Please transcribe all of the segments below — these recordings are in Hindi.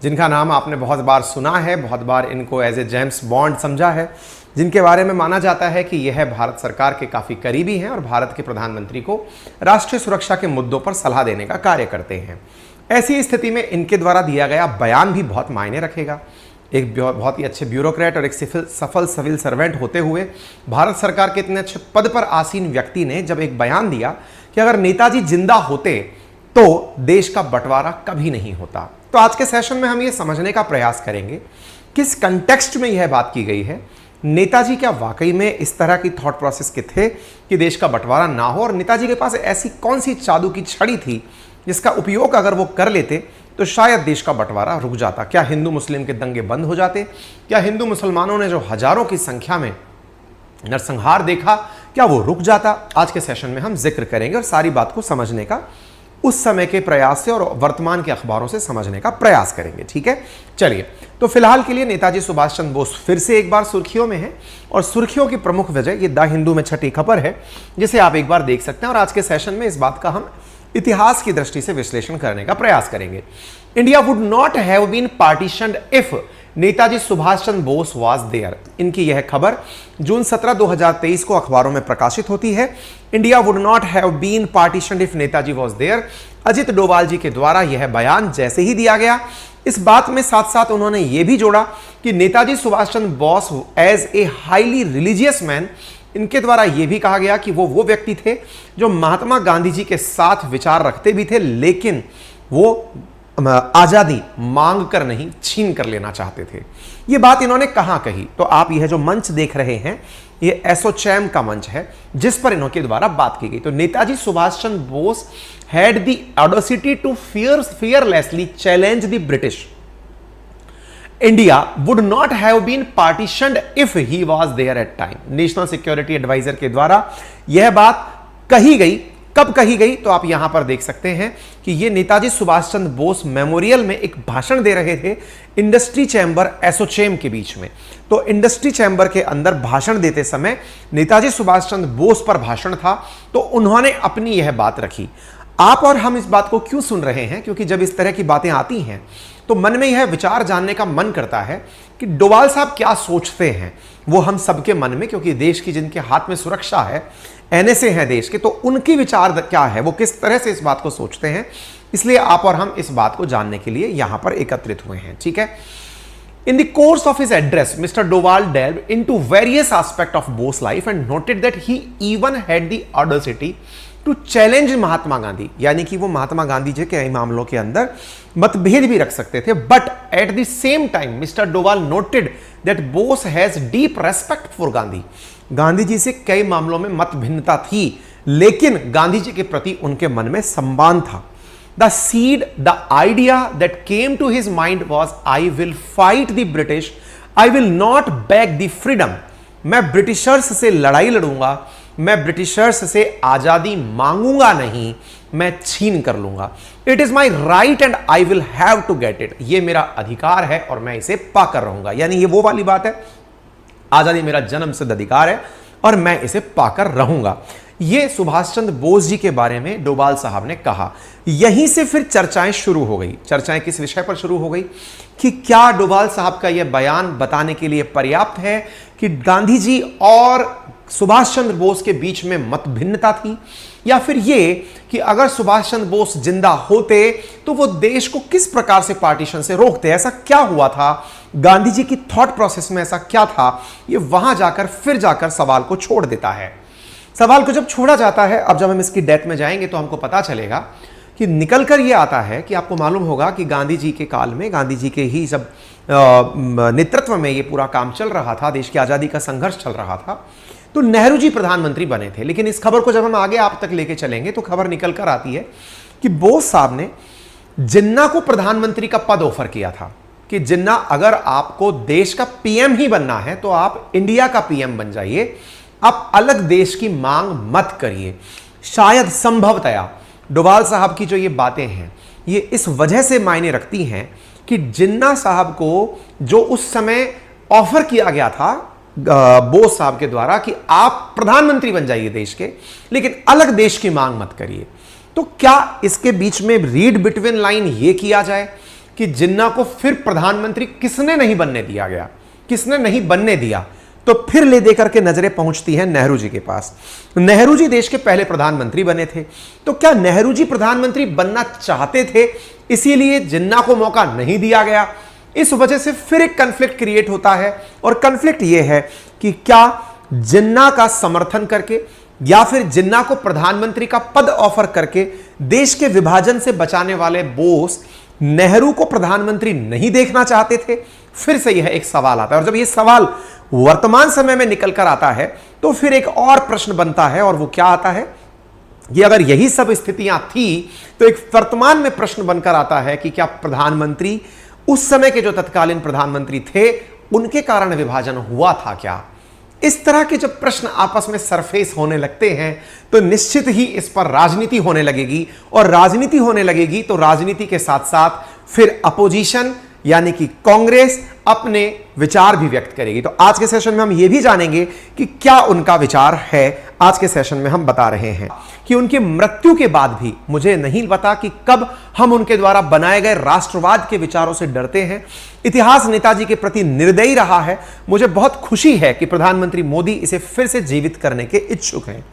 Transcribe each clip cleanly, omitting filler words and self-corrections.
जिनका नाम आपने बहुत बार सुना है, बहुत बार इनको एज ए जेम्स बॉन्ड समझा है, जिनके बारे में माना जाता है कि यह भारत सरकार के काफ़ी करीबी हैं और भारत के प्रधानमंत्री को राष्ट्रीय सुरक्षा के मुद्दों पर सलाह देने का कार्य करते हैं। ऐसी स्थिति में इनके द्वारा दिया गया बयान भी बहुत मायने रखेगा। एक बहुत ही अच्छे ब्यूरोक्रेट और एक सफल सिविल सर्वेंट होते हुए भारत सरकार के इतने अच्छे पद पर आसीन व्यक्ति ने जब एक बयान दिया कि अगर नेताजी जिंदा होते तो देश का बंटवारा कभी नहीं होता, तो आज के सेशन में हम ये समझने का प्रयास करेंगे किस कंटेक्स्ट में यह बात की गई है। नेताजी क्या वाकई में इस तरह की थॉट प्रोसेस के थे कि देश का बंटवारा ना हो, और नेताजी के पास ऐसी कौन सी जादू की छड़ी थी जिसका उपयोग अगर वो कर लेते तो शायद देश का बंटवारा रुक जाता। क्या हिंदू मुस्लिम के दंगे बंद हो जाते? क्या हिंदू मुसलमानों ने जो हजारों की संख्या में नरसंहार देखा, क्या वो रुक जाता? आज के सेशन में हम जिक्र करेंगे और सारी बात को समझने का उस समय के प्रयास से और वर्तमान के अखबारों से समझने का प्रयास करेंगे। ठीक है, चलिए। तो फिलहाल के लिए नेताजी सुभाष चंद्र बोस फिर से एक बार सुर्खियों में है, और सुर्खियों की प्रमुख वजह ये द हिंदू में छठी खबर है, जिसे आप एक बार देख सकते हैं। और आज के सेशन में इस बात का हम इतिहास की दृष्टि से विश्लेषण करने का प्रयास करेंगे। India would not have been partitioned if Netaji Subhash Chandra Bose was there. इनकी यह खबर जून 17, 2023 को अखबारों में प्रकाशित होती है। India would not have been partitioned if Netaji was there. Ajit Doval ji के द्वारा यह बयान जैसे ही दिया गया, इस बात में साथ साथ उन्होंने यह भी जोड़ा कि Netaji Subhash Chandra Bose as a highly religious man, इनके द्वारा यह भी कहा गया कि वो व्यक्ति थे जो महात्मा गांधी जी के साथ विचार रखते भी थे, लेकिन वो आजादी मांग कर नहीं, छीन कर लेना चाहते थे। ये बात इन्होंने कहां कही? तो आप यह जो मंच देख रहे हैं, ये एसोचैम का मंच है जिस पर इन्होंने द्वारा बात की गई। तो Netaji Subhash Chandra Bose had the audacity to fearlessly challenge the British. India would not have been partitioned if he was there at time. National security adviser के द्वारा यह बात कही गई। कब कही गई? तो आप यहां पर देख सकते हैं कि ये नेताजी सुभाष चंद्र बोस मेमोरियल में एक भाषण दे रहे थे इंडस्ट्री चैम्बर एसोचैम के बीच में। तो इंडस्ट्री चैम्बर के अंदर भाषण देते समय नेताजी सुभाष चंद्र बोस पर भाषण था, तो उन्होंने अपनी यह बात रखी। आप और हम इस बात को क्यों सुन रहे हैं? क्योंकि जब इस तरह की बातें आती हैं तो मन में यह विचार जानने का मन करता है कि डोभाल साहब क्या सोचते हैं। वो हम सबके मन में, क्योंकि देश की जिनके हाथ में सुरक्षा है, एनएसए है देश के, तो उनकी विचार क्या है, वो किस तरह से इस बात को सोचते हैं, इसलिए आप और हम इस बात को जानने के लिए यहां पर एकत्रित हुए हैं। ठीक है। In the course of his address, Mr. Doval delved into various aspects of Bose's life and noted that he even had the audacity to challenge Mahatma Gandhi, यानी कि वो महात्मा गांधी जी के मामलों के अंदर मतभेद भी रख सकते थे। But at the same time mister Doval noted that Bose has deep respect for Gandhi. Gandhi ji से कई मामलों में मत भिन्नता थी, लेकिन गांधी जी के प्रति उनके मन में सम्मान था। The seed, the idea that came to his mind was, I will fight the British, I will not beg the freedom. मैं ब्रिटिशर्स से लड़ाई लड़ूंगा, मैं ब्रिटिशर्स से आजादी मांगूंगा नहीं, मैं छीन कर लूंगा। It is my right and I will have to get it. ये मेरा अधिकार है और मैं इसे पाकर रहूंगा। यानी ये वो वाली बात है, आजादी मेरा जन्म सिद्ध अधिकार है और मैं इसे पाकर रहूंगा। ये सुभाष चंद्र बोस जी के बारे में डोभाल साहब ने कहा। यहीं से फिर चर्चाएं शुरू हो गई। चर्चाएं किस विषय पर शुरू हो गई कि क्या डोभाल साहब का यह बयान बताने के लिए पर्याप्त है कि गांधी जी और सुभाष चंद्र बोस के बीच में मत भिन्नता थी, या फिर ये कि अगर सुभाष चंद्र बोस जिंदा होते तो वो देश को किस प्रकार से पार्टीशन से रोकते। ऐसा क्या हुआ था, गांधी जी की थॉट प्रोसेस में ऐसा क्या था, ये वहां जाकर फिर जाकर सवाल को छोड़ देता है। सवाल को जब छोड़ा जाता है, अब जब हम इसकी डेप्थ में जाएंगे तो हमको पता चलेगा कि निकल कर ये आता है कि आपको मालूम होगा कि गांधी जी के काल में, गांधी जी के ही जब नेतृत्व में ये पूरा काम चल रहा था, देश की आजादी का संघर्ष चल रहा था, तो नेहरू जी प्रधानमंत्री बने थे। लेकिन इस खबर को जब हम आगे आप तक लेके चलेंगे तो खबर निकल कर आती है कि बोस साहब ने जिन्ना को प्रधानमंत्री का पद ऑफर किया था कि जिन्ना, अगर आपको देश का पीएम ही बनना है तो आप इंडिया का पीएम बन जाइए, आप अलग देश की मांग मत करिए। शायद संभवतया डोभाल साहब की जो ये बातें हैं ये इस वजह से मायने रखती हैं कि जिन्ना साहब को जो उस समय ऑफर किया गया था बोस साहब के द्वारा कि आप प्रधानमंत्री बन जाइए देश के, लेकिन अलग देश की मांग मत करिए। तो क्या इसके बीच में रीड बिटवीन लाइन ये किया जाए कि जिन्ना को फिर प्रधानमंत्री किसने नहीं बनने दिया गया, किसने नहीं बनने दिया, तो फिर ले देकर के नजरें पहुंचती हैं नेहरू जी के पास। नेहरू जी देश के पहले प्रधानमंत्री बने थे, तो क्या नेहरू जी प्रधानमंत्री बनना चाहते थे, इसीलिए जिन्ना को मौका नहीं दिया गया? इस वजह से फिर एक कॉन्फ्लिक्ट क्रिएट होता है, और कॉन्फ्लिक्ट यह है कि क्या जिन्ना का समर्थन करके या फिर जिन्ना को प्रधानमंत्री का पद ऑफर करके देश के विभाजन से बचाने वाले बोस नेहरू को प्रधानमंत्री नहीं देखना चाहते थे? फिर से यह एक सवाल आता है, और जब यह सवाल वर्तमान समय में निकल कर आता है तो फिर एक और प्रश्न बनता है, और वो क्या आता है कि अगर यही सब स्थितियां थी तो एक वर्तमान में प्रश्न बनकर आता है कि क्या प्रधानमंत्री, उस समय के जो तत्कालीन प्रधानमंत्री थे, उनके कारण विभाजन हुआ था क्या? इस तरह के जब प्रश्न आपस में सरफेस होने लगते हैं तो निश्चित ही इस पर राजनीति होने लगेगी, और राजनीति होने लगेगी तो राजनीति के साथ साथ फिर अपोजिशन यानी कि कांग्रेस अपने विचार भी व्यक्त करेगी। तो आज के सेशन में हम यह भी जानेंगे कि क्या उनका विचार है। आज के सेशन में हम बता रहे हैं कि उनकी मृत्यु के बाद भी मुझे नहीं पता कि कब हम उनके द्वारा बनाए गए राष्ट्रवाद के विचारों से डरते हैं। इतिहास नेताजी के प्रति निर्दयी रहा है। मुझे बहुत खुशी है कि प्रधानमंत्री मोदी इसे फिर से जीवित करने के इच्छुक हैं।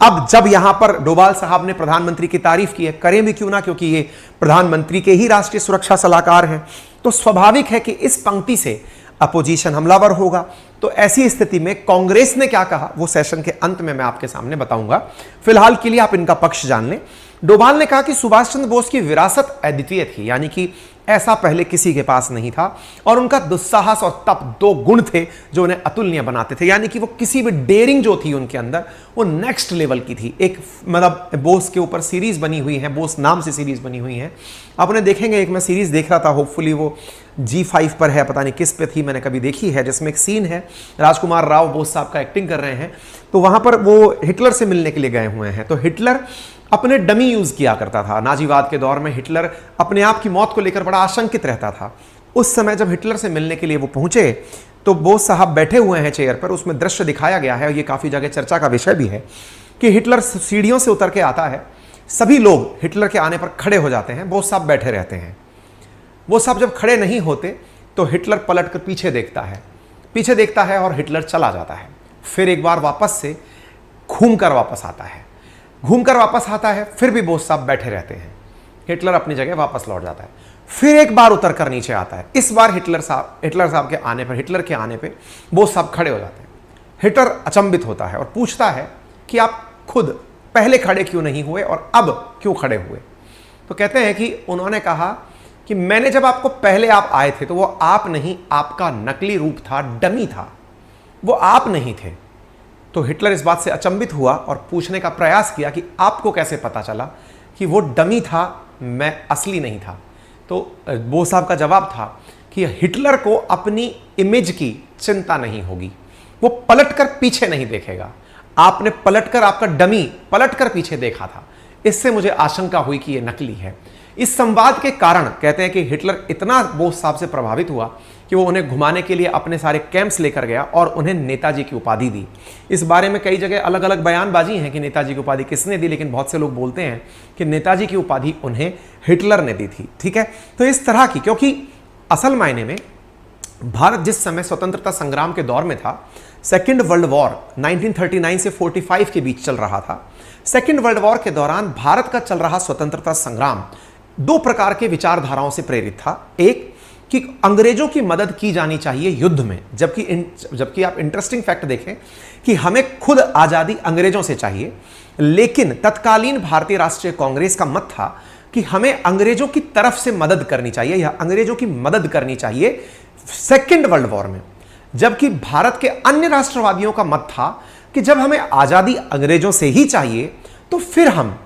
अब जब यहां पर डोभाल साहब ने प्रधानमंत्री की तारीफ की है, करें भी क्यों ना, क्योंकि ये प्रधानमंत्री के ही राष्ट्रीय सुरक्षा सलाहकार हैं, तो स्वाभाविक है कि इस पंक्ति से अपोजिशन हमलावर होगा। तो ऐसी स्थिति में कांग्रेस ने क्या कहा वो सेशन के अंत में मैं आपके सामने बताऊंगा। फिलहाल के लिए आप इनका पक्ष जान लें। डोभाल ने कहा कि सुभाष चंद्र बोस की विरासत अद्वितीय थी, यानी कि ऐसा पहले किसी के पास नहीं था, और उनका दुस्साहस और तप दो गुण थे जो उन्हें अतुलनीय बनाते थे। यानी कि वो किसी भी डेयरिंग जो थी उनके अंदर वो नेक्स्ट लेवल की थी। एक मतलब बोस के ऊपर सीरीज बनी हुई है, बोस नाम से सीरीज बनी हुई है, आप उन्हें देखेंगे। एक मैं सीरीज देख रहा था, होपफुली वो G5 पर है, पता नहीं किस पे थी, मैंने कभी देखी है, जिसमें एक सीन है राजकुमार राव बोस साहब का एक्टिंग कर रहे हैं। तो वहां पर वो हिटलर से मिलने के लिए गए हुए हैं। तो हिटलर अपने डमी यूज किया करता था। नाजीवाद के दौर में हिटलर अपने आप की मौत को लेकर बड़ा आशंकित रहता था। उस समय जब हिटलर से मिलने के लिए वो पहुंचे तो बोस साहब बैठे हुए हैं चेयर पर, उसमें दृश्य दिखाया गया है, और ये काफी जगह चर्चा का विषय भी है कि हिटलर सीढ़ियों से उतर के आता है, सभी लोग हिटलर के आने पर खड़े हो जाते हैं, बोस साहब बैठे रहते हैं। बोस साहब जब खड़े नहीं होते तो हिटलर पलट कर पीछे देखता है और हिटलर चला जाता है। फिर एक बार वापस से घूमकर वापस आता है, फिर भी बोस साहब बैठे रहते हैं। हिटलर अपनी जगह वापस लौट जाता है। फिर एक बार उतर कर नीचे आता है। इस बार हिटलर के आने पे बोस साहब खड़े हो जाते हैं। हिटलर अचंभित होता है और पूछता है कि आप खुद पहले खड़े क्यों नहीं हुए और अब क्यों खड़े हुए? तो कहते हैं कि उन्होंने कहा कि मैंने जब आपको पहले आप आए थे तो वो आप नहीं, आपका नकली रूप था, डमी था, वो आप नहीं थे। तो हिटलर इस बात से अचंभित हुआ और पूछने का प्रयास किया कि आपको कैसे पता चला कि वो डमी था, मैं असली नहीं था? तो बोस साहब का जवाब था कि हिटलर को अपनी इमेज की चिंता नहीं होगी, वो पलटकर पीछे नहीं देखेगा। आपने पलटकर, आपका डमी पलटकर पीछे देखा था, इससे मुझे आशंका हुई कि यह नकली है। इस संवाद के कारण कहते हैं कि हिटलर इतना बोस साहब से प्रभावित हुआ कि वो उन्हें घुमाने के लिए अपने सारे कैंप्स लेकर गया और उन्हें नेताजी की उपाधि दी। इस बारे में कई जगह अलग अलग बयानबाजी हैं कि नेताजी की उपाधि किसने दी, लेकिन बहुत से लोग बोलते हैं कि नेताजी की उपाधि उन्हें हिटलर ने दी थी। ठीक है, तो इस तरह की, क्योंकि असल मायने में भारत जिस समय स्वतंत्रता संग्राम के दौर में था, सेकेंड वर्ल्ड वॉर 1939 से 45 के बीच चल रहा था। सेकेंड वर्ल्ड वॉर के दौरान भारत का चल रहा स्वतंत्रता संग्राम दो प्रकार के विचारधाराओं से प्रेरित था। एक कि अंग्रेजों की मदद की जानी चाहिए युद्ध में, जबकि आप इंटरेस्टिंग फैक्ट देखें कि हमें खुद आजादी अंग्रेजों से चाहिए, लेकिन तत्कालीन भारतीय राष्ट्रीय कांग्रेस का मत था कि हमें अंग्रेजों की तरफ से मदद करनी चाहिए या अंग्रेजों की मदद करनी चाहिए सेकेंड वर्ल्ड वॉर में। जबकि भारत के अन्य राष्ट्रवादियों का मत था कि जब हमें आजादी अंग्रेजों से ही चाहिए तो फिर हम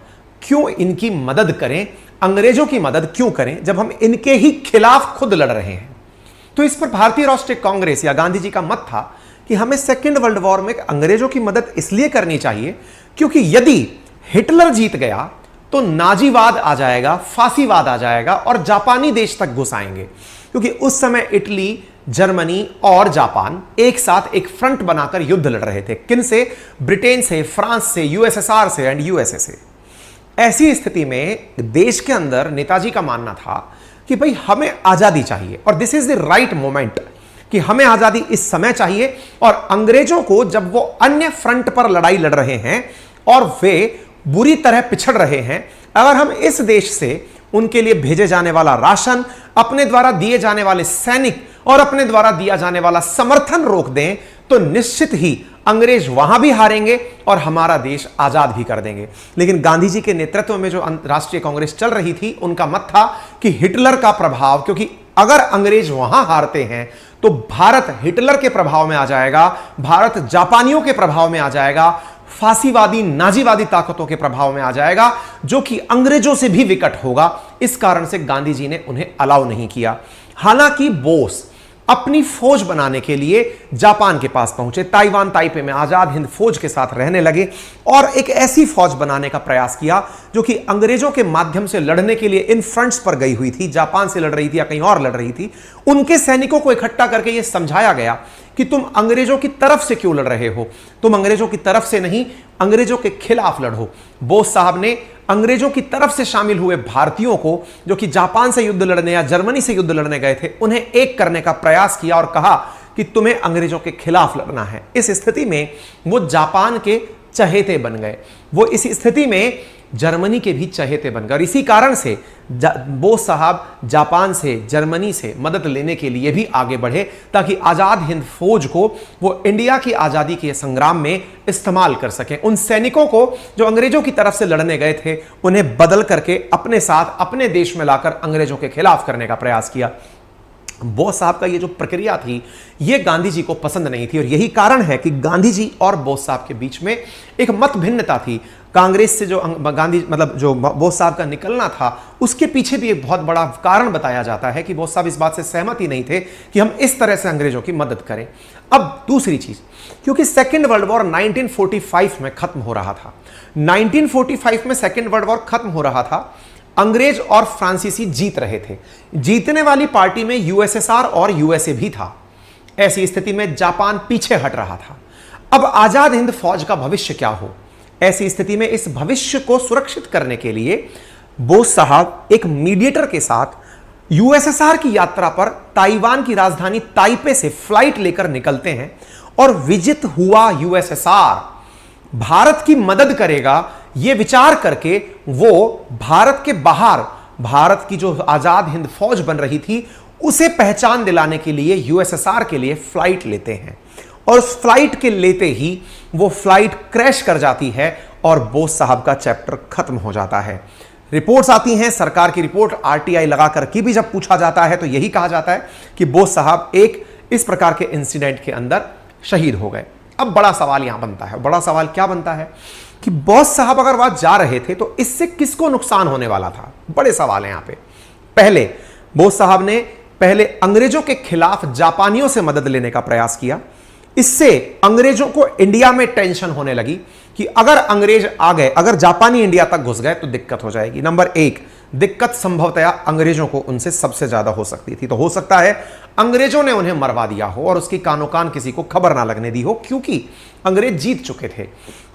क्यों इनकी मदद करें, अंग्रेजों की मदद क्यों करें जब हम इनके ही खिलाफ खुद लड़ रहे हैं। तो इस पर भारतीय राष्ट्रीय कांग्रेस या गांधी जी का मत था कि हमें सेकेंड वर्ल्ड वॉर में अंग्रेजों की मदद इसलिए करनी चाहिए क्योंकि यदि हिटलर जीत गया तो नाजीवाद आ जाएगा, फांसीवाद आ जाएगा और जापानी देश तक घुस आएंगे। क्योंकि उस समय इटली, जर्मनी और जापान एक साथ एक फ्रंट बनाकर युद्ध लड़ रहे थे। किन से? ब्रिटेन से, फ्रांस से, यूएसएसआर से एंड यूएसए से। ऐसी स्थिति में देश के अंदर नेताजी का मानना था कि भाई हमें आजादी चाहिए और this is the right moment कि हमें आजादी इस समय चाहिए। और अंग्रेजों को जब वो अन्य फ्रंट पर लड़ाई लड़ रहे हैं और वे बुरी तरह पिछड़ रहे हैं, अगर हम इस देश से उनके लिए भेजे जाने वाला राशन, अपने द्वारा दिए जाने वाले सैनिक और अपने द्वारा दिया जाने वाला समर्थन रोक दें तो निश्चित ही अंग्रेज वहां भी हारेंगे और हमारा देश आजाद भी कर देंगे। लेकिन गांधी जी के नेतृत्व में जो राष्ट्रीय कांग्रेस चल रही थी, उनका मत था कि हिटलर का प्रभाव, क्योंकि अगर अंग्रेज वहां हारते हैं तो भारत हिटलर के प्रभाव में आ जाएगा, भारत जापानियों के प्रभाव में आ जाएगा, फांसीवादी नाजीवादी ताकतों के प्रभाव में आ जाएगा, जो कि अंग्रेजों से भी विकट होगा। इस कारण से गांधी जी ने उन्हें अलाउ नहीं किया। हालांकि बोस अपनी फौज बनाने के लिए जापान के पास पहुंचे, ताइवान ताइपे में आजाद हिंद फौज के साथ रहने लगे और एक ऐसी फौज बनाने का प्रयास किया जो कि अंग्रेजों के माध्यम से लड़ने के लिए इन फ्रंट्स पर गई हुई थी, जापान से लड़ रही थी या कहीं और लड़ रही थी। उनके सैनिकों को इकट्ठा करके यह समझाया गया कि तुम अंग्रेजों की तरफ से क्यों लड़ रहे हो, तुम अंग्रेजों की तरफ से नहीं, अंग्रेजों के खिलाफ लड़ो। बोस साहब ने अंग्रेजों की तरफ से शामिल हुए भारतीयों को, जो कि जापान से युद्ध लड़ने या जर्मनी से युद्ध लड़ने गए थे, उन्हें एक करने का प्रयास किया और कहा कि तुम्हें अंग्रेजों के खिलाफ लड़ना है। इस स्थिति में वो जापान के चहेते बन गए, वो इस स्थिति में जर्मनी के भी चहेते बन गए। और इसी कारण से बोस साहब जापान से, जर्मनी से मदद लेने के लिए भी आगे बढ़े ताकि आजाद हिंद फौज को वो इंडिया की आजादी के संग्राम में इस्तेमाल कर सकें। उन सैनिकों को जो अंग्रेजों की तरफ से लड़ने गए थे, उन्हें बदल करके अपने साथ अपने देश में लाकर अंग्रेजों के खिलाफ करने का प्रयास किया। बोस साहब का ये जो प्रक्रिया थी, ये गांधी जी को पसंद नहीं थी और यही कारण है कि गांधी जी और बोस साहब के बीच में एक मत भिन्नता थी। कांग्रेस से जो गांधी जो बोस साहब का निकलना था, उसके पीछे भी एक बहुत बड़ा कारण बताया जाता है कि बोस साहब इस बात से सहमत ही नहीं थे कि हम इस तरह से अंग्रेजों की मदद करें। अब दूसरी चीज, क्योंकि सेकेंड वर्ल्ड वॉर 1945 में खत्म हो रहा था, 1945 में सेकेंड वर्ल्ड वॉर खत्म हो रहा था, अंग्रेज और फ्रांसीसी जीत रहे थे। जीतने वाली पार्टी में यूएसएसआर और यूएसए भी था। ऐसी स्थिति में जापान पीछे हट रहा था। अब आजाद हिंद फौज का भविष्य क्या हो, ऐसी स्थिति में इस भविष्य को सुरक्षित करने के लिए बोस साहब एक मीडिएटर के साथ यूएसएसआर की यात्रा पर ताइवान की राजधानी ताइपे से फ्लाइट लेकर निकलते हैं और विजित हुआ यूएसएसआर भारत की मदद करेगा, यह विचार करके वो भारत के बाहर भारत की जो आजाद हिंद फौज बन रही थी उसे पहचान दिलाने के लिए यूएसएसआर के लिए फ्लाइट लेते हैं। और उस फ्लाइट के लेते ही वो फ्लाइट क्रैश कर जाती है और बोस साहब का चैप्टर खत्म हो जाता है। रिपोर्ट्स आती हैं, सरकार की रिपोर्ट आरटीआई लगाकर की भी जब पूछा जाता है तो यही कहा जाता है कि बोस साहब एक इस प्रकार के इंसिडेंट के अंदर शहीद हो गए। अब बड़ा सवाल यहां बनता है, बड़ा सवाल क्या बनता है कि बोस साहब अगर वहां जा रहे थे तो इससे किसको नुकसान होने वाला था। बड़े सवाल हैं यहां पे। पहले बोस साहब ने पहले अंग्रेजों के खिलाफ जापानियों से मदद लेने का प्रयास किया। इससे अंग्रेजों को इंडिया में टेंशन होने लगी कि अगर अंग्रेज आ गए, अगर जापानी इंडिया तक घुस गए तो दिक्कत हो जाएगी। नंबर एक, दिक्कत संभवतया अंग्रेजों को उनसे सबसे ज्यादा हो सकती थी। तो हो सकता है अंग्रेजों ने उन्हें मरवा दिया हो और उसकी कानो कान किसी को खबर ना लगने दी हो, क्योंकि अंग्रेज जीत चुके थे।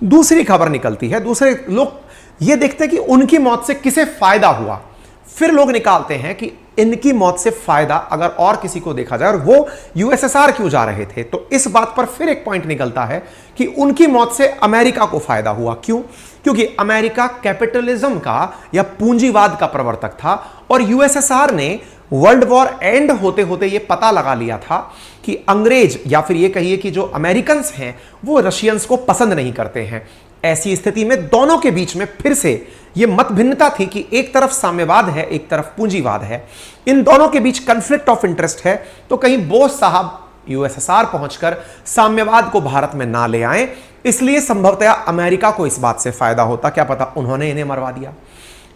दूसरी खबर निकलती है, दूसरे लोग ये देखते हैं कि उनकी मौत से किसे फायदा हुआ। फिर लोग निकालते हैं कि इनकी मौत से फायदा अगर और किसी को देखा जाए और वो यूएसएसआर क्यों जा रहे थे, तो इस बात पर फिर एक पॉइंट निकलता है कि उनकी मौत से अमेरिका को फायदा हुआ। क्यों? क्योंकि अमेरिका कैपिटलिज्म का या पूंजीवाद का प्रवर्तक था और यूएसएसआर ने वर्ल्ड वॉर एंड होते होते यह पता लगा लिया था कि अंग्रेज या फिर यह कहिए कि जो अमेरिकन्स हैं वो रशियंस को पसंद नहीं करते हैं। ऐसी स्थिति में दोनों के बीच में फिर से यह मत भिन्नता थी कि एक तरफ साम्यवाद है, एक तरफ पूंजीवाद है। इन दोनों के बीच कॉन्फ्लिक्ट ऑफ इंटरेस्ट है। तो कहीं बोस साहब यूएसएसआर पहुंचकर साम्यवाद को भारत में ना ले आए, इसलिए संभवतया अमेरिका को इस बात से फायदा होता, क्या पता उन्होंने इन्हें मरवा दिया।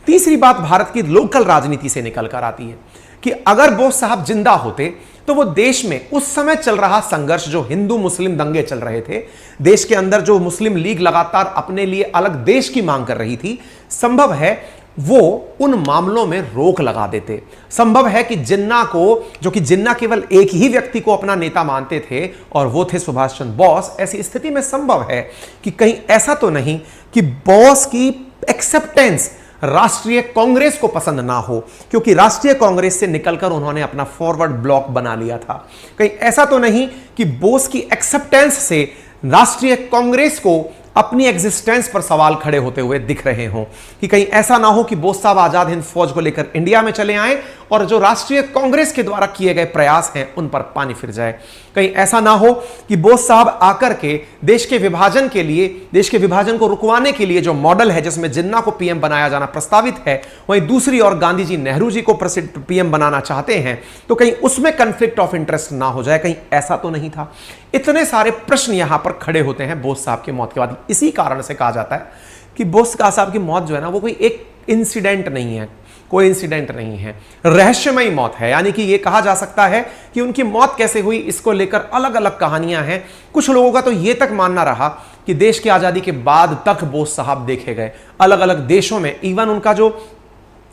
तीसरी बात भारत की लोकल राजनीति से निकल कर आती है कि अगर बोस साहब जिंदा होते तो वो देश में उस समय चल रहा संघर्ष, जो हिंदू मुस्लिम दंगे चल रहे थे देश के अंदर, जो मुस्लिम लीग लगातार अपने लिए अलग देश की मांग कर रही थी, संभव है वो उन मामलों में रोक लगा देते। संभव है कि जिन्ना को, जो कि जिन्ना केवल एक ही व्यक्ति को अपना नेता मानते थे और वो थे सुभाष चंद्र बोस, ऐसी स्थिति में संभव है कि कहीं ऐसा तो नहीं कि बोस की एक्सेप्टेंस राष्ट्रीय कांग्रेस को पसंद ना हो, क्योंकि राष्ट्रीय कांग्रेस से निकलकर उन्होंने अपना फॉरवर्ड ब्लॉक बना लिया था। कहीं ऐसा तो नहीं कि बोस की एक्सेप्टेंस से राष्ट्रीय कांग्रेस को अपनी एग्जिस्टेंस पर सवाल खड़े होते हुए दिख रहे हों, कि कहीं ऐसा ना हो कि बोस साहब आजाद हिंद फौज को लेकर इंडिया में चले आए और जो राष्ट्रीय कांग्रेस के द्वारा किए गए प्रयास हैं उन पर पानी फिर जाए। कहीं ऐसा ना हो कि बोस साहब आकर के देश के विभाजन के लिए, देश के विभाजन को रुकवाने के लिए जो मॉडल है जिसमें जिन्ना को पीएम बनाया जाना प्रस्तावित है, वहीं दूसरी ओर गांधी जी नेहरू जी को पीएम बनाना चाहते हैं, तो कहीं उसमें कंफ्लिक्ट ऑफ इंटरेस्ट ना हो जाए। कहीं ऐसा तो नहीं था। इतने सारे प्रश्न यहां पर खड़े होते हैं बोस साहब की मौत के बाद। इसी कारण से कहा जाता है कि बोस साहब की मौत जो है ना, वो कोई एक इंसिडेंट नहीं है, कोई इंसिडेंट नहीं है, रहस्यमयी मौत है। यानी कि यह कहा जा सकता है कि उनकी मौत कैसे हुई, इसको लेकर अलग अलग कहानियां हैं। कुछ लोगों का तो यह तक मानना रहा कि देश की आजादी के बाद तक बोस साहब देखे गए अलग अलग देशों में। इवन उनका जो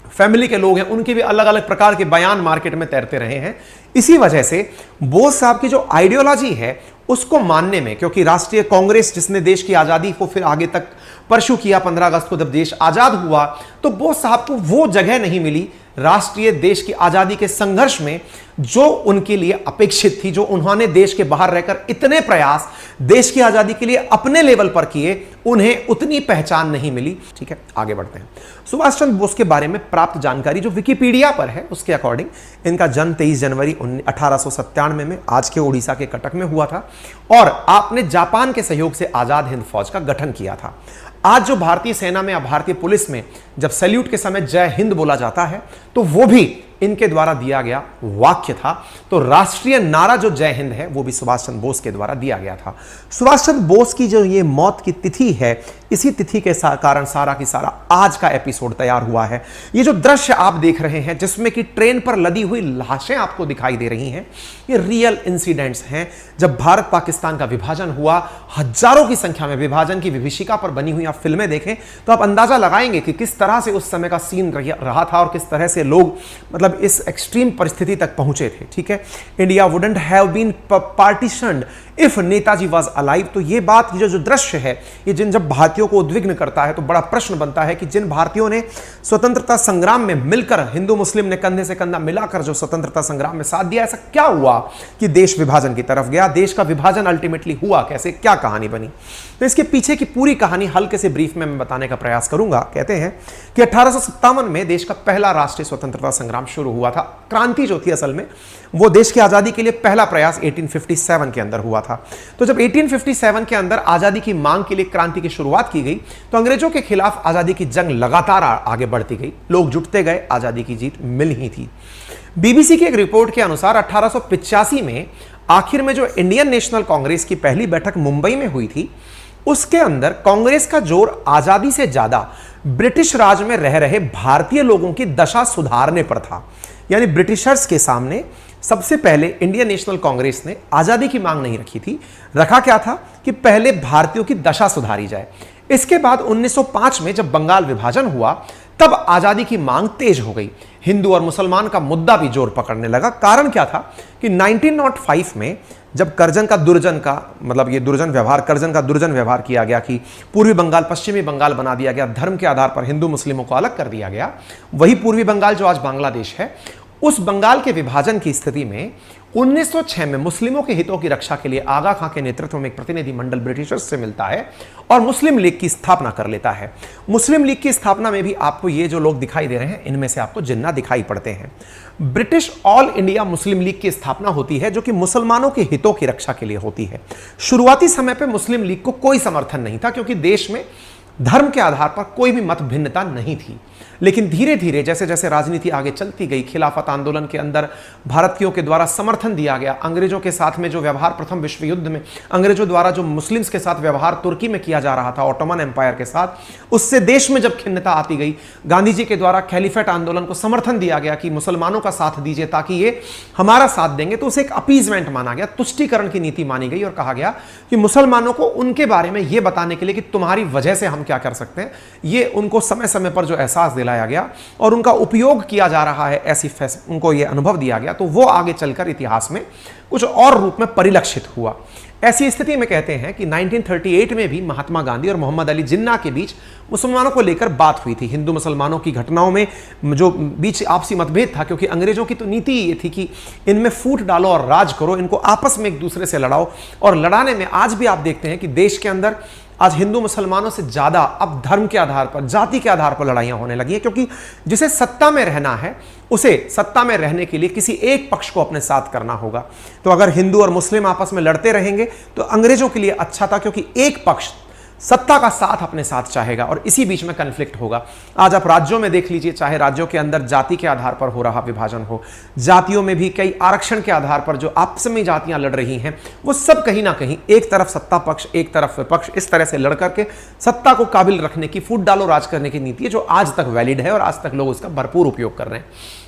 फैमिली के लोग हैं उनके भी अलग अलग प्रकार के बयान मार्केट में तैरते रहे हैं। इसी वजह से बोस साहब की जो आइडियोलॉजी है उसको मानने में, क्योंकि राष्ट्रीय कांग्रेस जिसने देश की आजादी को फिर आगे तक परस्यू किया 15 अगस्त को जब देश आजाद हुआ, तो बोस साहब को वो जगह नहीं मिली राष्ट्रीय देश की आजादी के संघर्ष में जो उनके लिए अपेक्षित थी, जो उन्होंने देश के बाहर रहकर इतने प्रयास देश की आजादी के लिए अपने लेवल पर किए, उन्हें उतनी पहचान नहीं मिली। ठीक है, आगे बढ़ते हैं। सुभाष चंद्र बोस के बारे में प्राप्त जानकारी जो विकिपीडिया पर है उसके अकॉर्डिंग इनका जन्म 23 जनवरी 1897 में आज के उड़ीसा के कटक में हुआ था और आपने जापान के सहयोग से आजाद हिंद फौज का गठन किया था। आज जो भारतीय सेना में या भारतीय पुलिस में जब सैल्यूट के समय जय हिंद बोला जाता है तो वो भी इनके द्वारा दिया गया वाक्य था। तो राष्ट्रीय नारा जो जय हिंद है वो भी सुभाष चंद्र बोस के द्वारा दिया गया था। सुभाष चंद्र बोस की जो ये मौत की तिथि है, इसी तिथि के कारण सारा की सारा आज का एपिसोड तैयार हुआ है। ये जो दृश्य आप देख रहे हैं जिसमें कि ट्रेन पर लदी हुई लाशें आपको दिखाई दे रही हैं, ये रियल इंसिडेंट्स हैं। जब भारत पाकिस्तान का विभाजन हुआ, हजारों की संख्या में विभाजन की विभीषिका पर बनी हुई आप फिल्में देखें तो आप अंदाजा लगाएंगे कि किस तरह से उस समय का सीन रहा था और किस तरह से लोग मतलब इस एक्सट्रीम परिस्थिति तक पहुंचे थे। ठीक है, India wouldn't have been partitioned if Netaji was alive. तो ये बात, ये जो दृश्य है, ये जब भारतीयों को उद्विग्न करता है तो बड़ा प्रश्न बनता है कि जिन भारतीयों ने स्वतंत्रता संग्राम में मिलकर, हिंदू मुस्लिम ने कंधे से कंधा मिलाकर जो स्वतंत्रता संग्राम में साथ दिया, ऐसा क्या हुआ कि देश विभाजन की तरफ गया? देश का विभाजन अल्टीमेटली हुआ कैसे, क्या कहानी बनी? तो इसके पीछे की पूरी कहानी हल्के से ब्रीफ में मैं बताने का प्रयास करूंगा। कहते हैं कि 1857 में देश का पहला राष्ट्रीय स्वतंत्रता संग्राम शुरू हुआ था। क्रांति जो थी असल में वो देश की आजादी के लिए पहला प्रयास 1857 के अंदर हुआ था। तो जब 1857 के अंदर आजादी की मांग के लिए क्रांति की शुरुआत की गई तो अंग्रेजों के खिलाफ आजादी की जंग लगातार आगे बढ़ती गई, लोग जुटते गए, आजादी की जीत मिल ही थी। बीबीसी की एक रिपोर्ट के अनुसार 1885 में आखिर में जो इंडियन नेशनल कांग्रेस की पहली बैठक मुंबई में हुई थी, उसके अंदर कांग्रेस का जोर आजादी से ज्यादा ब्रिटिश राज में रह रहे भारतीय लोगों की दशा सुधारने पर था। यानी ब्रिटिशर्स के सामने सबसे पहले इंडियन नेशनल कांग्रेस ने आजादी की मांग नहीं रखी थी, रखा क्या था कि पहले भारतीयों की दशा सुधारी जाए। इसके बाद 1905 में जब बंगाल विभाजन हुआ तब आजादी की मांग तेज हो गई, हिंदू और मुसलमान का मुद्दा भी जोर पकड़ने लगा। कारण क्या था कि 1905 में जब करजन का दुर्जन व्यवहार किया गया कि पूर्वी बंगाल पश्चिमी बंगाल बना दिया गया, धर्म के आधार पर हिंदू मुस्लिमों को अलग कर दिया गया, वही पूर्वी बंगाल जो आज बांग्लादेश है, उस बंगाल के विभाजन की स्थिति में 1906 में मुस्लिमों के हितों की रक्षा के लिए आगा खां के नेतृत्व में एक प्रतिनिधि मंडल ब्रिटिशर्स से मिलता है और मुस्लिम लीग की स्थापना कर लेता है। मुस्लिम लीग की स्थापना में भी आपको ये जो लोग दिखाई दे रहे हैं, इनमें से आपको जिन्ना दिखाई पड़ते हैं। British all India Muslim league की स्थापना होती है जो कि मुसलमानों के हितों की रक्षा के लिए होती है। शुरुआती समय पर मुस्लिम लीग को कोई समर्थन नहीं था क्योंकि देश में धर्म के आधार पर कोई भी मत भिन्नता नहीं थी। लेकिन धीरे धीरे जैसे जैसे राजनीति आगे चलती गई, खिलाफत आंदोलन के अंदर भारतीयों के द्वारा समर्थन दिया गया, अंग्रेजों के साथ में जो व्यवहार प्रथम विश्व युद्ध में अंग्रेजों द्वारा जो मुस्लिम्स के साथ व्यवहार तुर्की में किया जा रहा था ऑटोमन एम्पायर के साथ, उससे देश में जब खिन्नता आती गई, गांधी जी के द्वारा खैलीफेट आंदोलन को समर्थन दिया गया कि मुसलमानों का साथ दीजिए ताकि ये हमारा साथ देंगे, तो उसे एक अपीजमेंट माना गया, तुष्टीकरण की नीति मानी गई और कहा गया कि मुसलमानों को उनके बारे में यह बताने के लिए कि तुम्हारी वजह से हम क्या कर सकते हैं, ये उनको समय समय पर जो एहसास दिलाया दिलाया गया और उनका उपयोग किया जा रहा है, ऐसी उनको ये अनुभव दिया गया, तो वो आगे चलकर इतिहास में कुछ और रूप में परिलक्षित हुआ। ऐसी स्थिति में कहते हैं कि 1938 में भी महात्मा गांधी और मोहम्मद अली जिन्ना के बीच मुसलमानों को लेकर बात हुई थी। हिंदू मुसलमानों की घटनाओं में जो बीच आपसी मतभेद था, क्योंकि अंग्रेजों की तो नीति ये थी कि इनमें फूट डालो और राज करो, इनको आपस में एक दूसरे से लड़ाओ, और लड़ाने में आज भी आप देखते हैं कि देश के अंदर आज हिंदू मुसलमानों से ज्यादा अब धर्म के आधार पर, जाति के आधार पर लड़ाइयां होने लगी हैं, क्योंकि जिसे सत्ता में रहना है उसे सत्ता में रहने के लिए किसी एक पक्ष को अपने साथ करना होगा। तो अगर हिंदू और मुस्लिम आपस में लड़ते रहेंगे तो अंग्रेजों के लिए अच्छा था, क्योंकि एक पक्ष सत्ता का साथ अपने साथ चाहेगा और इसी बीच में कन्फ्लिक्ट होगा। आज आप राज्यों में देख लीजिए, चाहे राज्यों के अंदर जाति के आधार पर हो रहा विभाजन हो, जातियों में भी कई आरक्षण के आधार पर जो आपस में जातियां लड़ रही हैं, वो सब कहीं ना कहीं एक तरफ सत्ता पक्ष, एक तरफ विपक्ष, इस तरह से लड़ करके सत्ता को काबिल रखने की, फूट डालो राज करने की नीति है, जो आज तक वैलिड है और आज तक लोग उसका भरपूर उपयोग कर रहे हैं।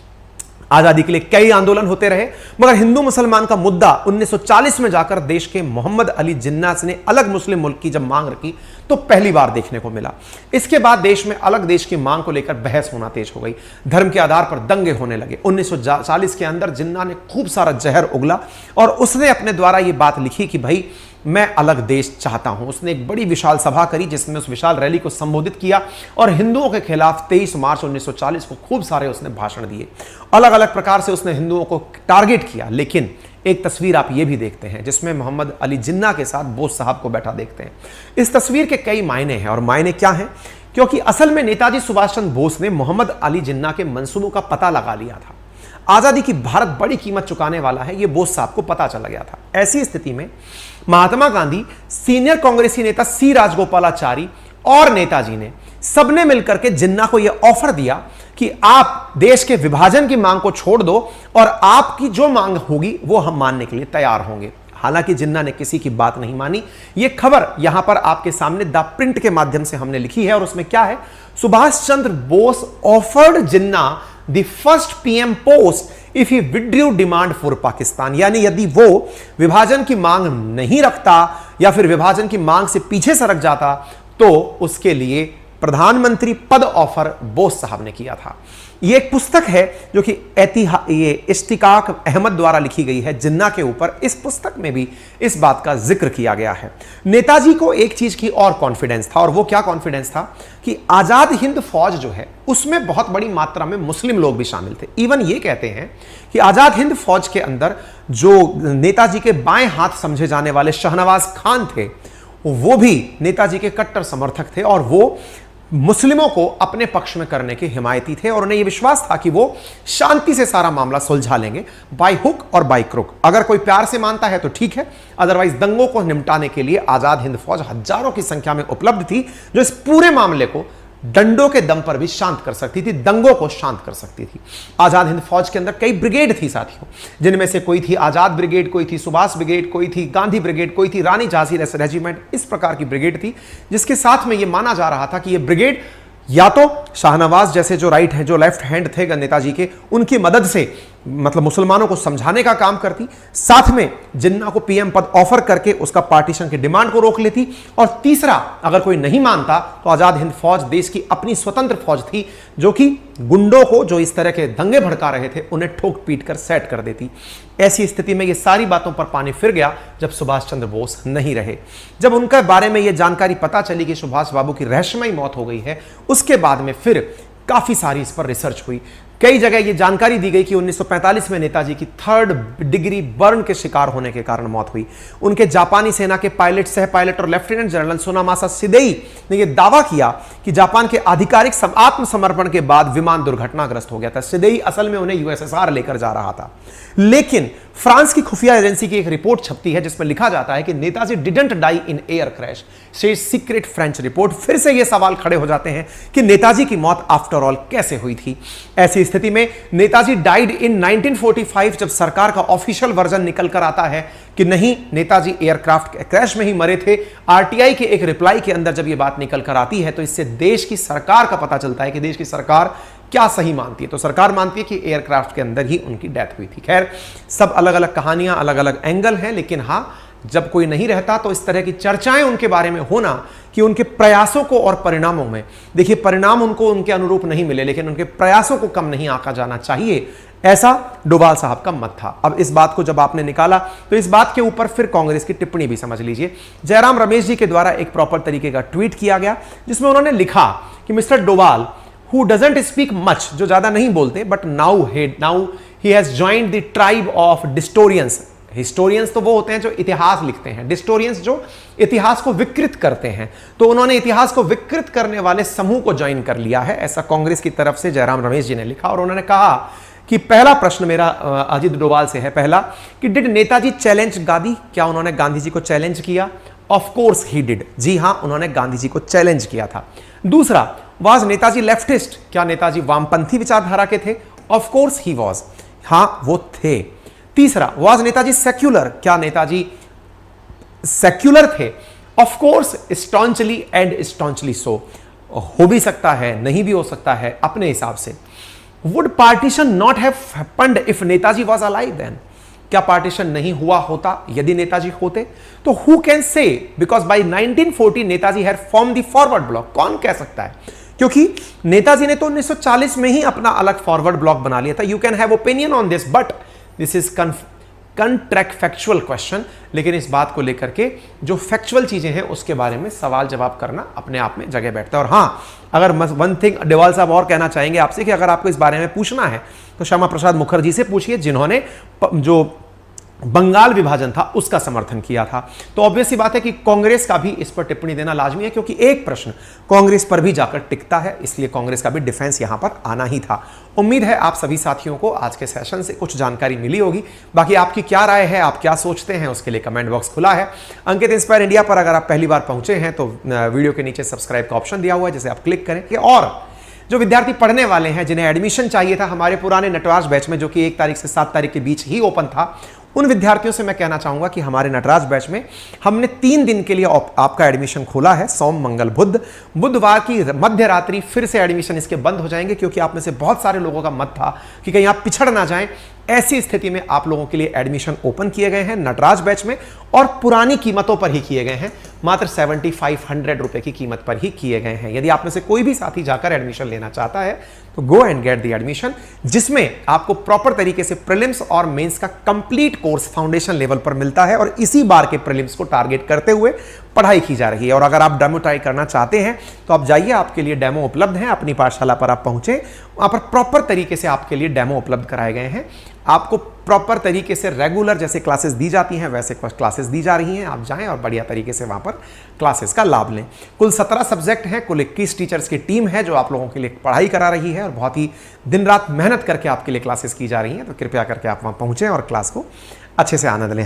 आजादी के लिए कई आंदोलन होते रहे, मगर हिंदू मुसलमान का मुद्दा 1940 में जाकर देश के मोहम्मद अली जिन्ना ने अलग मुस्लिम मुल्क की जब मांग रखी तो पहली बार देखने को मिला। इसके बाद देश में अलग देश की मांग को लेकर बहस होना तेज हो गई, धर्म के आधार पर दंगे होने लगे। 1940 के अंदर जिन्ना ने खूब सारा जहर उगला और उसने अपने द्वारा यह बात लिखी कि भाई मैं अलग देश चाहता हूं। उसने एक बड़ी विशाल सभा करी जिसमें उस विशाल रैली को संबोधित किया और हिंदुओं के खिलाफ 23 मार्च 1940 को खूब सारे उसने भाषण दिए, अलग अलग प्रकार से उसने हिंदुओं को टारगेट किया। लेकिन एक तस्वीर आप ये भी देखते हैं जिसमें मोहम्मद अली जिन्ना के साथ बोस साहब को बैठा देखते हैं। इस तस्वीर के कई मायने हैं, और मायने क्या हैं? क्योंकि असल में नेताजी सुभाष चंद्र बोस ने मोहम्मद अली जिन्ना के मंसूबों का पता लगा लिया था। आजादी की भारत बड़ी कीमत चुकाने वाला है, यह बोस साहब को पता चला गया था। ऐसी स्थिति में महात्मा गांधी, सीनियर कांग्रेसी नेता सी राजगोपालाचारी और नेताजी ने सबने मिलकर के जिन्ना को यह ऑफर दिया कि आप देश के विभाजन की मांग को छोड़ दो और आपकी जो मांग होगी वो हम मानने के लिए तैयार होंगे। हालांकि जिन्ना ने किसी की बात नहीं मानी। यह खबर यहां पर आपके सामने द प्रिंट के माध्यम से हमने लिखी है, और उसमें क्या है? Subhash Chandra Bose offered Jinnah the first PM post if he withdrew demand for Pakistan. यानी यदि वो विभाजन की मांग नहीं रखता या फिर विभाजन की मांग से पीछे सरक जाता तो उसके लिए प्रधानमंत्री पद ऑफर बोस साहब ने किया था। यह एक पुस्तक है जो कि ये इश्तिकाक अहमद द्वारा लिखी गई है जिन्ना के ऊपर। इस पुस्तक में भी इस बात का जिक्र किया गया है। नेताजी को एक चीज की और कॉन्फिडेंस था, और वो क्या कॉन्फिडेंस था कि आजाद हिंद फौज जो है उसमें बहुत बड़ी मात्रा में मुस्लिम लोग भी शामिल थे। इवन ये कहते हैं कि आजाद हिंद फौज के अंदर जो नेताजी के बाएं हाथ समझे जाने वाले शहनवाज खान थे वो भी नेताजी के कट्टर समर्थक थे और वो मुस्लिमों को अपने पक्ष में करने के हिमायती थे, और उन्हें यह विश्वास था कि वो शांति से सारा मामला सुलझा लेंगे, बाय हुक और बाय क्रुक। अगर कोई प्यार से मानता है तो ठीक है, अदरवाइज दंगों को निपटाने के लिए आजाद हिंद फौज हजारों की संख्या में उपलब्ध थी, जो इस पूरे मामले को डंडों के दम पर भी शांत कर सकती थी, दंगों को शांत कर सकती थी। आजाद हिंद फौज के अंदर कई ब्रिगेड थी साथियों, जिनमें से कोई थी आजाद ब्रिगेड, कोई थी सुभाष ब्रिगेड, कोई थी गांधी ब्रिगेड, कोई थी रानी झांसी रेजिमेंट। इस प्रकार की ब्रिगेड थी जिसके साथ में यह माना जा रहा था कि यह ब्रिगेड या तो शाहनवाज जैसे जो राइट है, जो लेफ्ट हैंड थे नेताजी के, उनकी मदद से मतलब मुसलमानों को समझाने का काम करती, साथ में जिन्ना को पीएम पद ऑफर करके उसका पार्टीशन की डिमांड को रोक लेती, और तीसरा अगर कोई नहीं मानता तो आजाद हिंद फौज देश की अपनी स्वतंत्र फौज थी जो कि गुंडों को जो इस तरह के दंगे भड़का रहे थे उन्हें ठोक पीट कर सेट कर देती। ऐसी स्थिति में ये सारी बातों पर पानी फिर गया जब सुभाष चंद्र बोस नहीं रहे। जब उनके बारे में यह जानकारी पता चली कि सुभाष बाबू की रहस्यमयी मौत हो गई है, उसके बाद में फिर काफी सारी इस पर रिसर्च हुई। कई जगह यह जानकारी दी गई कि 1945 में नेताजी की 3rd डिग्री बर्न के शिकार होने के कारण मौत हुई। उनके जापानी सेना के पायलट, सह पायलट और लेफ्टिनेंट जनरल सुनामासा सिदेई ने यह दावा किया कि जापान के आधिकारिक आत्मसमर्पण के बाद विमान दुर्घटनाग्रस्त हो गया था। सिदेई असल में उन्हें यूएसएसआर लेकर जा रहा था, लेकिन फ्रांस की खुफिया एजेंसी की एक रिपोर्ट छपती है जिसमें लिखा जाता है कि Netaji didn't die in air crash, secret French report. फिर से यह सवाल खड़े हो जाते हैं कि नेताजी की मौत आफ्टर ऑल कैसे हुई थी। ऐसी स्थिति में नेताजी डाइड इन 1945 जब सरकार का ऑफिशियल वर्जन निकल कर आता है कि नहीं, नेताजी एयरक्राफ्ट क्रैश में ही मरे थे, आरटीआई के एक रिप्लाई के अंदर जब यह बात निकल कर आती है तो इससे देश की सरकार का पता चलता है कि देश की सरकार क्या सही मानती है। तो सरकार मानती है कि एयरक्राफ्ट के अंदर ही उनकी डेथ हुई थी। खैर, सब अलग अलग कहानियां, अलग अलग एंगल हैं, लेकिन हां, जब कोई नहीं रहता तो इस तरह की चर्चाएं उनके बारे में होना कि उनके प्रयासों को और परिणामों में, देखिए परिणाम उनको उनके अनुरूप नहीं मिले लेकिन उनके प्रयासों को कम नहीं आंका जाना चाहिए, ऐसा डोभाल साहब का मत था। अब इस बात को जब आपने निकाला तो इस बात के ऊपर फिर कांग्रेस की टिप्पणी भी समझ लीजिए। जयराम रमेश जी के द्वारा एक प्रॉपर तरीके का ट्वीट किया गया जिसमें उन्होंने लिखा कि mister Doval who doesn't speak much, जो ज्यादा नहीं बोलते, but now he has joined the tribe of distorians. Historians तो वो होते हैं जो इतिहास लिखते हैं, डिस्टोरियंस जो इतिहास को विकृत करते हैं, तो उन्होंने इतिहास को विकृत करने वाले समूह को ज्वाइन कर लिया है, ऐसा कांग्रेस की तरफ से जयराम रमेश जी ने लिखा। और उन्होंने कहा कि पहला प्रश्न मेरा अजीत डोभाल से है, पहला कि डिड नेताजी चैलेंज गांधी, क्या उन्होंने गांधी जी को चैलेंज किया? ऑफ कोर्स ही डिड, जी हां उन्होंने गांधी जी को चैलेंज किया था। दूसरा, वाज नेताजी लेफ्टिस्ट, क्या नेताजी वामपंथी विचारधारा के थे? ऑफ कोर्स ही वाज, हां वो थे। तीसरा, वाज नेताजी सेक्युलर, क्या नेताजी सेक्युलर थे? ऑफ कोर्स स्टॉन्चली एंड स्टॉन्चली सो, हो भी सकता है नहीं भी हो सकता है अपने हिसाब से। Would partition not have happened if Netaji was alive then, क्या पार्टीशन नहीं हुआ होता यदि नेताजी होते? तो who can say, because by 1940 Netaji had form the Forward Bloc, कौन कह सकता है, क्योंकि नेताजी ने तो 1940 में ही अपना अलग फॉरवर्ड ब्लॉक बना लिया था। You can have opinion on this but this is contractual question, लेकिन इस बात को लेकर के जो फैक्चुअल चीजें हैं उसके बारे में सवाल जवाब करना अपने आप में जगह बैठता है। और हां, अगर वन थिंग डोभाल साहब और कहना चाहेंगे आपसे कि अगर आपको इस बारे में पूछना है तो श्यामा प्रसाद मुखर्जी से पूछिए, जिन्होंने जो बंगाल विभाजन था उसका समर्थन किया था। तो ऑब्वियस सी बात है कि कांग्रेस का भी इस पर टिप्पणी देना लाजमी है, क्योंकि एक प्रश्न कांग्रेस पर भी जाकर टिकता है, इसलिए कांग्रेस का भी डिफेंस यहां पर आना ही था। उम्मीद है आप सभी साथियों को आज के सेशन से कुछ जानकारी मिली होगी। बाकी आपकी क्या राय है, आप क्या सोचते हैं, उसके लिए कमेंट बॉक्स खुला है। अंकित इंस्पायर इंडिया पर अगर आप पहली बार पहुंचे हैं तो वीडियो के नीचे सब्सक्राइब का ऑप्शन दिया हुआ है, जिसे आप क्लिक करें। और जो विद्यार्थी पढ़ने वाले हैं, जिन्हें एडमिशन चाहिए था हमारे पुराने नटराज बैच में, जो कि 1 तारीख से 7 तारीख के बीच ही ओपन था, उन विद्यार्थियों से मैं कहना चाहूंगा कि हमारे नटराज बैच में हमने 3 दिन के लिए आपका एडमिशन खोला है, सोम मंगल बुध। बुधवार की मध्य रात्रि फिर से एडमिशन इसके बंद हो जाएंगे, क्योंकि आप में से बहुत सारे लोगों का मत था कि कहीं आप पिछड़ ना जाएं। ऐसी स्थिति में आप लोगों के लिए एडमिशन ओपन किए गए हैं नटराज बैच में, और पुरानी कीमतों पर ही किए गए हैं, मात्र 7500 रुपए की कीमत पर ही किए गए हैं। यदि आप में से कोई भी साथी जाकर एडमिशन लेना चाहता है तो go and get the admission, जिसमें आपको प्रॉपर तरीके से प्रीलिम्स और मेंस का कंप्लीट कोर्स फाउंडेशन लेवल पर मिलता है, और इसी बार के प्रीलिम्स को टारगेट करते हुए पढ़ाई की जा रही है। और अगर आप डेमो ट्राई करना चाहते हैं तो आप जाइए, आपके लिए डेमो उपलब्ध है, अपनी पाठशाला पर आप पहुंचे, वहां पर प्रॉपर तरीके से आपके लिए डेमो उपलब्ध कराए गए हैं। आपको प्रॉपर तरीके से रेगुलर जैसे क्लासेस दी जाती हैं वैसे क्लासेस दी जा रही हैं। आप जाएं और बढ़िया तरीके से वहां पर क्लासेस का लाभ लें। कुल 17 सब्जेक्ट हैं, कुल 21 टीचर्स की टीम है जो आप लोगों के लिए पढ़ाई करा रही है, और बहुत ही दिन रात मेहनत करके आपके लिए क्लासेस की जा रही हैं। तो कृपया करके आप वहां पहुंचें और क्लास को अच्छे से आनंद लें।